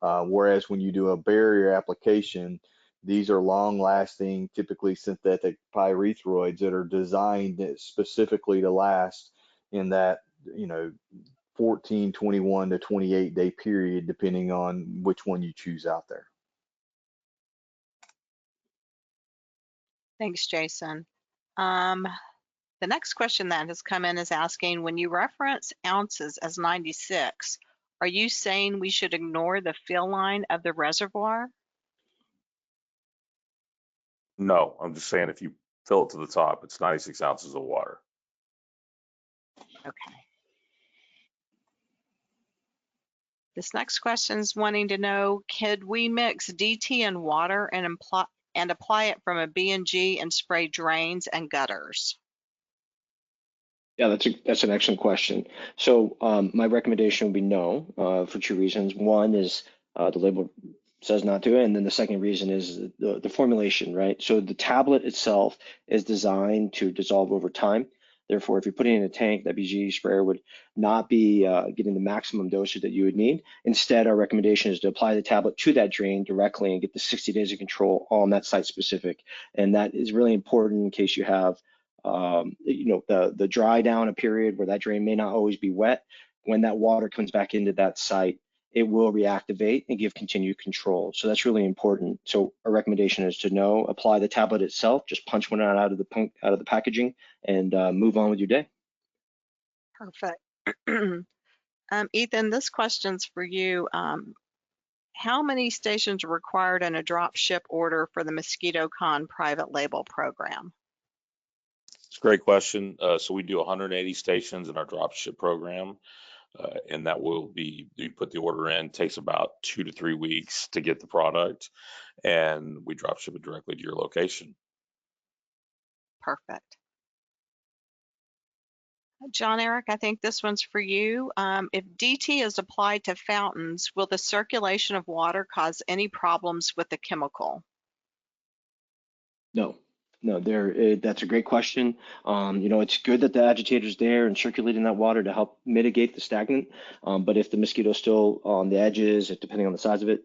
Whereas when you do a barrier application, these are long-lasting, typically synthetic pyrethroids that are designed specifically to last in that 14, 21 to 28 day period, depending on which one you choose out there. Thanks, Jason. The next question that has come in is asking, when you reference ounces as 96, are you saying we should ignore the fill line of the reservoir? No, I'm just saying if you fill it to the top, it's 96 ounces of water. Okay. This next question is wanting to know, could we mix DT and water and apply it from a B&G and spray drains and gutters? Yeah, that's an excellent question. So my recommendation would be no, for 2 reasons. One is the label says not to, and then the second reason is the formulation, right? So the tablet itself is designed to dissolve over time. Therefore, if you're putting it in a tank, that BG sprayer would not be getting the maximum dosage that you would need. Instead, our recommendation is to apply the tablet to that drain directly and get the 60 days of control on that site specific. And that is really important in case you have the dry down a period where that drain may not always be wet. When that water comes back into that site, it will reactivate and give continued control. So that's really important. So our recommendation is to apply the tablet itself, just punch one out of the packaging and move on with your day. Perfect. Ethan, this question's for you. How many stations are required in a drop ship order for the Mosquito Con private label program? It's a great question. So we do 180 stations in our drop ship program. And that will be, you put the order in, takes about 2 to 3 weeks to get the product, and we drop ship it directly to your location. Perfect. John Eric, I think this one's for you. If DT is applied to fountains, will the circulation of water cause any problems with the chemical? No, No, that's a great question. It's good that the agitator's there and circulating that water to help mitigate the stagnant. But if the mosquito's still on the edges, depending on the size of it,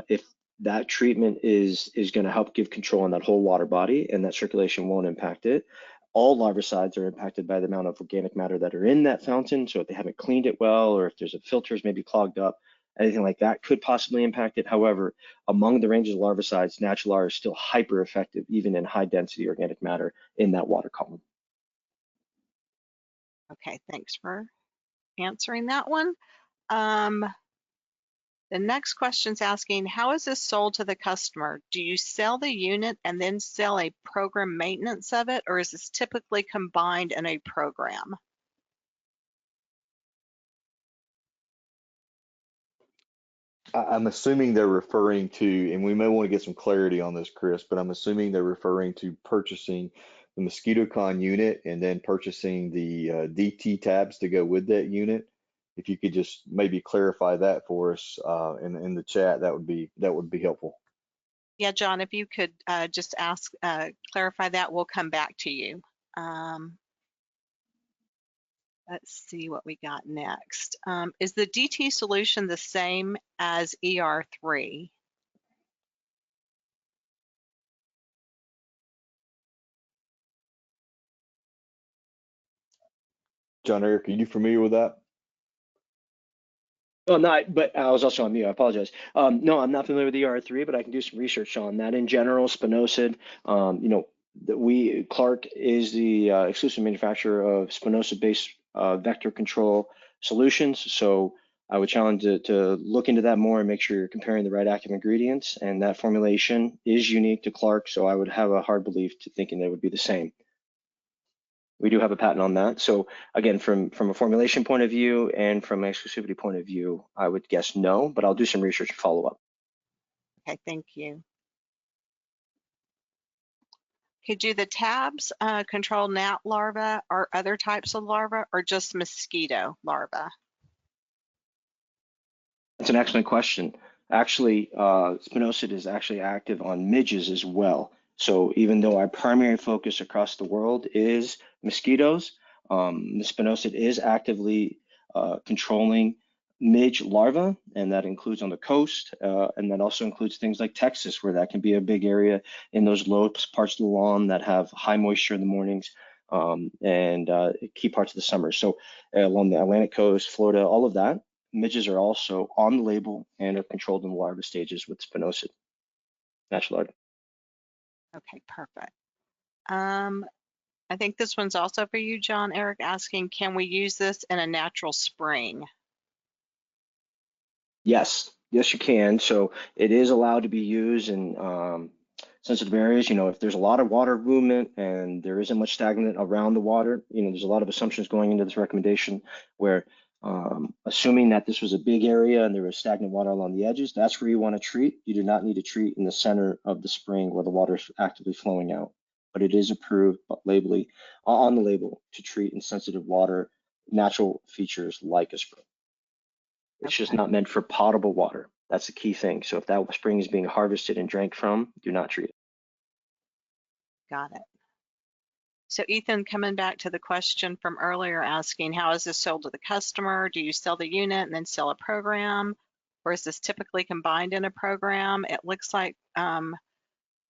if that treatment is going to help give control on that whole water body and that circulation won't impact it. All larvicides are impacted by the amount of organic matter that are in that fountain. So if they haven't cleaned it well, or if there's a filters maybe clogged up, anything like that could possibly impact it. However, among the ranges of larvicides, Natular is still hyper effective, even in high density organic matter in that water column. Okay, thanks for answering that one. The next question's asking, how is this sold to the customer? Do you sell the unit and then sell a program maintenance of it, or is this typically combined in a program? I'm assuming they're referring to, and we may want to get some clarity on this, Chris, but I'm assuming they're referring to purchasing the MosquitoCon unit and then purchasing the DT tabs to go with that unit. If you could just maybe clarify that for us in the chat, that would be helpful. Yeah, John, if you could just clarify that, we'll come back to you. Let's see what we got next. Is the DT solution the same as ER3? John Eric, are you familiar with that? Well, not, but I was also on mute. I apologize. No, I'm not familiar with ER3, but I can do some research on that. In general, spinosad, Clark is the exclusive manufacturer of spinosad-based vector control solutions. So I would challenge to look into that more and make sure you're comparing the right active ingredients. And that formulation is unique to Clark, so I would have a hard belief to thinking they would be the same. We do have a patent on that. So again, from a formulation point of view and from an exclusivity point of view, I would guess no, but I'll do some research and follow up. Okay, thank you. Okay, do the tabs control gnat larvae or other types of larvae, or just mosquito larvae? That's an excellent question. Actually, spinosad is actually active on midges as well. So even though our primary focus across the world is mosquitoes, the spinosad is actively controlling midge larvae, and that includes on the coast, and that also includes things like Texas, where that can be a big area in those low parts of the lawn that have high moisture in the mornings, and key parts of the summer. So along the Atlantic coast, Florida, all of that, midges are also on the label and are controlled in the larva stages with spinosad, natural larvae. Okay, perfect. I think this one's also for you, John Eric, asking, can we use this in a natural spring? Yes, you can. So it is allowed to be used in sensitive areas. If there's a lot of water movement and there isn't much stagnant around the water, there's a lot of assumptions going into this recommendation where assuming that this was a big area and there was stagnant water along the edges, that's where you want to treat. You do not need to treat in the center of the spring where the water is actively flowing out. But it is approved on the label to treat in sensitive water, natural features like a spring. It's just not meant for potable water. That's the key thing. So if that spring is being harvested and drank from, do not treat it. Got it. So Ethan, coming back to the question from earlier asking, how is this sold to the customer? Do you sell the unit and then sell a program? Or is this typically combined in a program? It looks like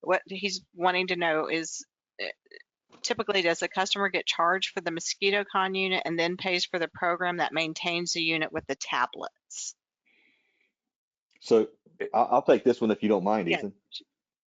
what he's wanting to know is, typically does the customer get charged for the MosquitoCon unit and then pays for the program that maintains the unit with the tablets? So I'll take this one if you don't mind, Yeah. Ethan.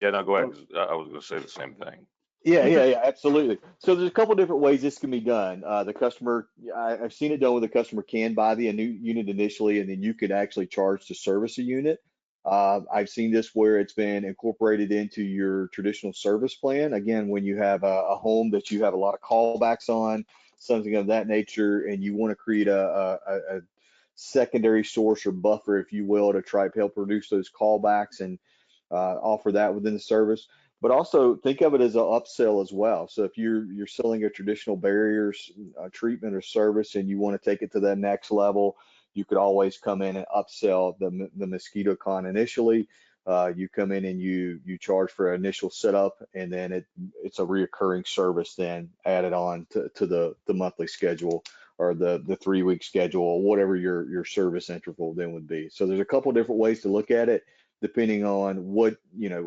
Yeah, no, go ahead. 'Cause I was going to say the same thing. Yeah, absolutely. So there's a couple different ways this can be done. The customer, I've seen it done where the customer can buy the new unit initially, and then you could actually charge to service a unit. I've seen this where it's been incorporated into your traditional service plan. Again, when you have a home that you have a lot of callbacks on, something of that nature, and you want to create a secondary source or buffer, if you will, to try to help reduce those callbacks and offer that within the service. But also think of it as an upsell as well. So if you're selling a traditional barriers treatment or service and you want to take it to that next level, you could always come in and upsell the MosquitoCon initially. You come in and you charge for an initial setup, and then it's a reoccurring service then added on to the monthly schedule or the 3-week schedule, whatever your service interval then would be. So there's a couple different ways to look at it, depending on what,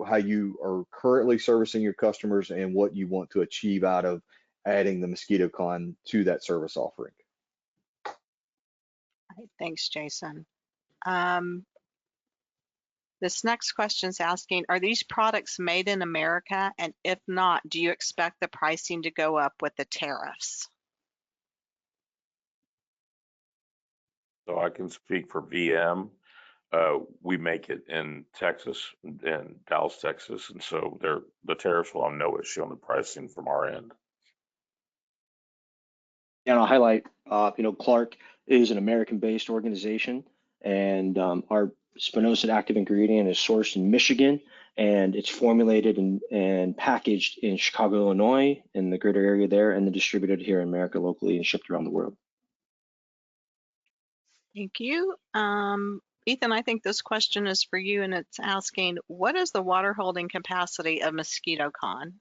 how you are currently servicing your customers and what you want to achieve out of adding the Mosquito Con to that service offering. All right, thanks, Jason. This next question is asking, are these products made in America? And if not, do you expect the pricing to go up with the tariffs? So I can speak for VM. We make it in Texas, in Dallas, Texas, and so the tariffs will have no issue on the pricing from our end. And I'll highlight, Clark is an American-based organization, and our spinosad active ingredient is sourced in Michigan, and it's formulated and packaged in Chicago, Illinois, in the greater area there, and then distributed here in America locally and shipped around the world. Thank you. Ethan, I think this question is for you, and it's asking, what is the water holding capacity of Mosquito Con?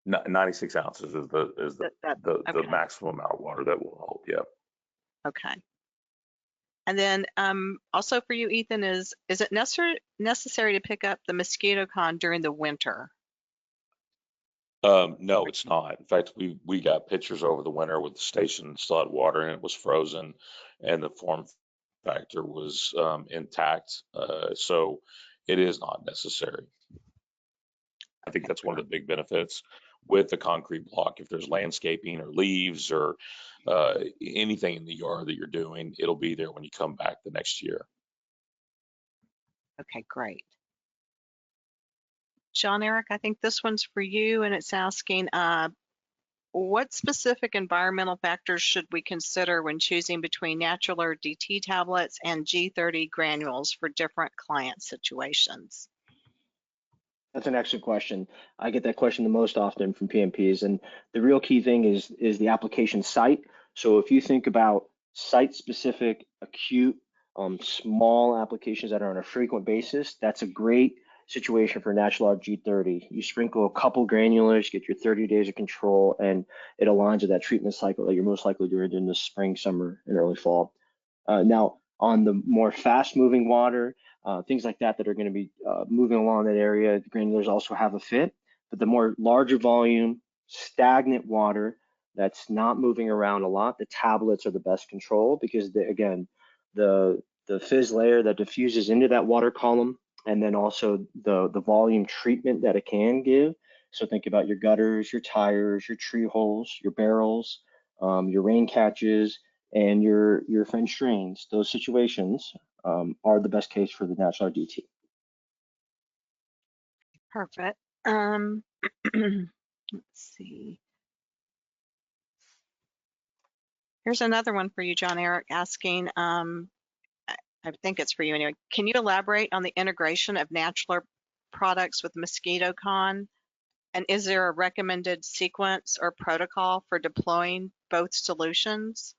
96 ounces is the Okay. maximum amount of water that will hold. Yeah. Okay. And then also for you, Ethan, is it necessary to pick up the Mosquito Con during the winter? No, it's not. In fact, we got pictures over the winter with the station still had water and it was frozen, and the form factor was intact. So it is not necessary. I think that's one of the big benefits with the concrete block. If there's landscaping or leaves or anything in the yard that you're doing, it'll be there when you come back the next year. Okay, great. John Eric, I think this one's for you, and it's asking, what specific environmental factors should we consider when choosing between natural or DT tablets and G30 granules for different client situations? That's an excellent question. I get that question the most often from PMPs, and the real key thing is the application site. So if you think about site-specific, acute, small applications that are on a frequent basis, that's a great situation for Natural G30. You sprinkle a couple granulars, get your 30 days of control, and it aligns with that treatment cycle that you're most likely doing in the spring, summer, and early fall. Now, on the more fast-moving water, things like that are going to be moving along that area, the granulars also have a fit. But the more larger volume, stagnant water that's not moving around a lot, the tablets are the best control because, again, the fizz layer that diffuses into that water column, and then also the volume treatment that it can give. So think about your gutters, your tires, your tree holes, your barrels, your rain catches, and your French drains. Those situations are the best case for the Natural DT. Perfect. Let's see. Here's another one for you, John Eric, asking, I think it's for you anyway. Can you elaborate on the integration of natural products with Mosquito Con? And is there a recommended sequence or protocol for deploying both solutions?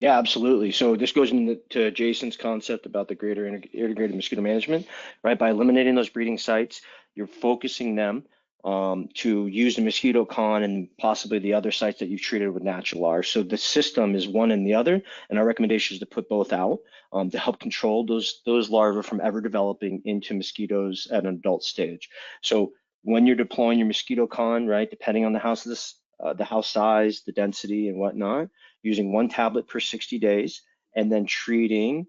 Yeah, absolutely. So this goes into Jason's concept about the greater integrated mosquito management, right? By eliminating those breeding sites, you're focusing them to use the Mosquito Con and possibly the other sites that you've treated with Natural R. So the system is one and the other, and our recommendation is to put both out to help control those larvae from ever developing into mosquitoes at an adult stage. So when you're deploying your Mosquito Con, right, depending on the house size, the density, and whatnot, using one tablet per 60 days, and then treating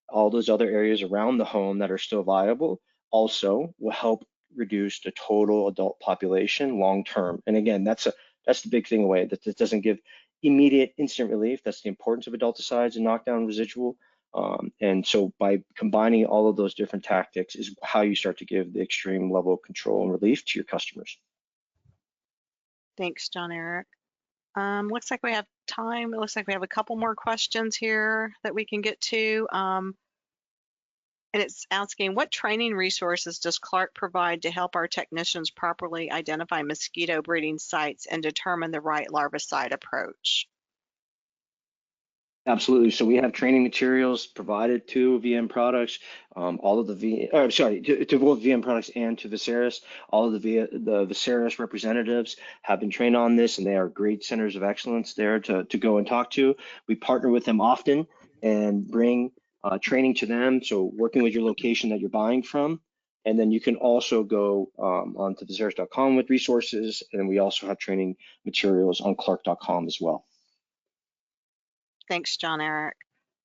all those other areas around the home that are still viable also will help reduce the total adult population long term. And again, that's the big thing away, that this doesn't give immediate instant relief. That's the importance of adulticides and knockdown residual. And so by combining all of those different tactics is how you start to give the extreme level of control and relief to your customers. Thanks, John Eric. Looks like we have time. It looks like we have a couple more questions here that we can get to. And it's asking, what training resources does Clark provide to help our technicians properly identify mosquito breeding sites and determine the right larvicide approach? Absolutely. So we have training materials provided to VM products, all of the to both VM products and to Veseris. All of the Veseris representatives have been trained on this, and they are great centers of excellence there to go and talk to. We partner with them often and bring training to them. So working with your location that you're buying from. And then you can also go onto Veseris.com with resources. And we also have training materials on Clark.com as well. Thanks, John Eric.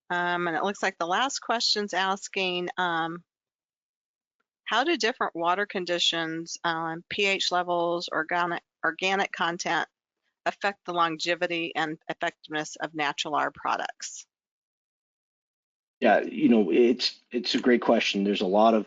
And it looks like the last question's asking, how do different water conditions, pH levels, organic content affect the longevity and effectiveness of natural R products? Yeah, it's a great question. There's a lot of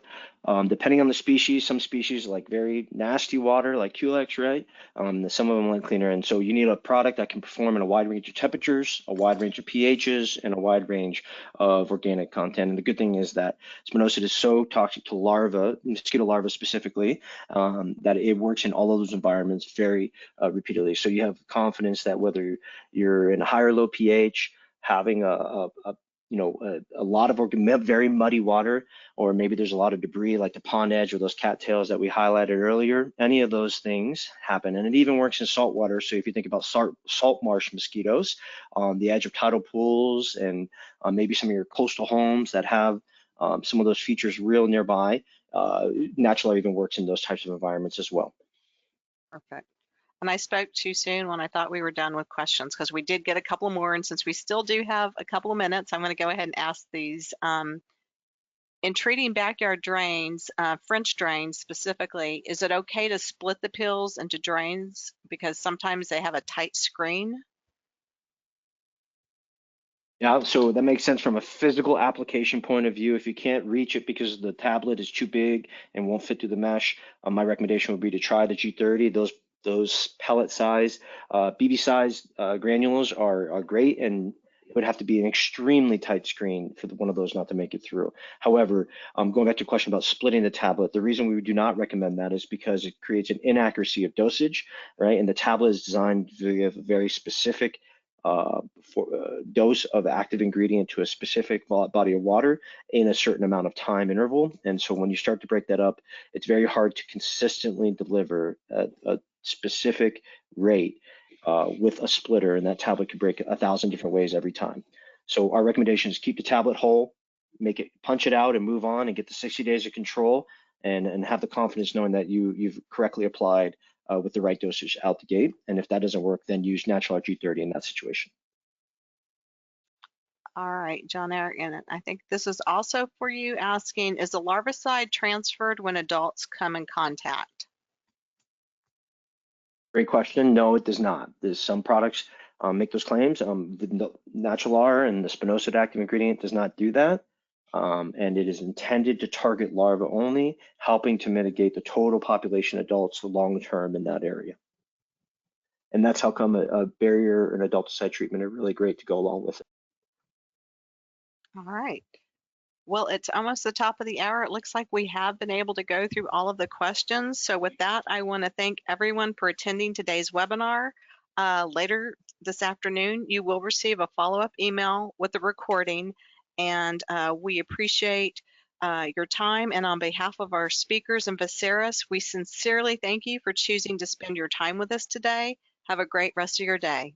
depending on the species, some species like very nasty water, like Culex, right? Some of them like cleaner, and so you need a product that can perform in a wide range of temperatures, a wide range of pHs, and a wide range of organic content. And the good thing is that spinosad is so toxic to larvae, mosquito larvae specifically, that it works in all of those environments very repeatedly. So you have confidence that whether you're in a high or low pH, having a lot of very muddy water, or maybe there's a lot of debris like the pond edge or those cattails that we highlighted earlier, any of those things happen. And it even works in salt water. So if you think about salt marsh mosquitoes on the edge of tidal pools, and maybe some of your coastal homes that have some of those features real nearby, natural air even works in those types of environments as well. Perfect. And I spoke too soon when I thought we were done with questions, because we did get a couple more. And since we still do have a couple of minutes, I'm going to go ahead and ask these. In treating backyard drains, French drains specifically, is it okay to split the pills into drains because sometimes they have a tight screen? Yeah, so that makes sense from a physical application point of view. If you can't reach it because the tablet is too big and won't fit through the mesh, my recommendation would be to try the G30. Those pellet size, BB size granules are great, and it would have to be an extremely tight screen for one of those not to make it through. However, going back to your question about splitting the tablet, the reason we do not recommend that is because it creates an inaccuracy of dosage, right? And the tablet is designed to give a very specific dose of active ingredient to a specific body of water in a certain amount of time interval. And so when you start to break that up, it's very hard to consistently deliver a specific rate with a splitter, and that tablet could break 1,000 different ways every time. So our recommendation is keep the tablet whole, punch it out and move on and get the 60 days of control, and have the confidence knowing that you've correctly applied with the right dosage out the gate. And if that doesn't work, then use Natural G30 in that situation. All right, John Eric, and I think this is also for you, asking, is the larvicide transferred when adults come in contact? Great question. No, it does not. There's some products make those claims. The Natural R and the spinosad active ingredient does not do that. And it is intended to target larvae only, helping to mitigate the total population adults long term in that area. And that's how come a barrier and adulticide treatment are really great to go along with it. All right. Well, it's almost the top of the hour. It looks like we have been able to go through all of the questions. So with that, I want to thank everyone for attending today's webinar. Later this afternoon, you will receive a follow-up email with the recording, and we appreciate your time. And on behalf of our speakers and Veseris, we sincerely thank you for choosing to spend your time with us today. Have a great rest of your day.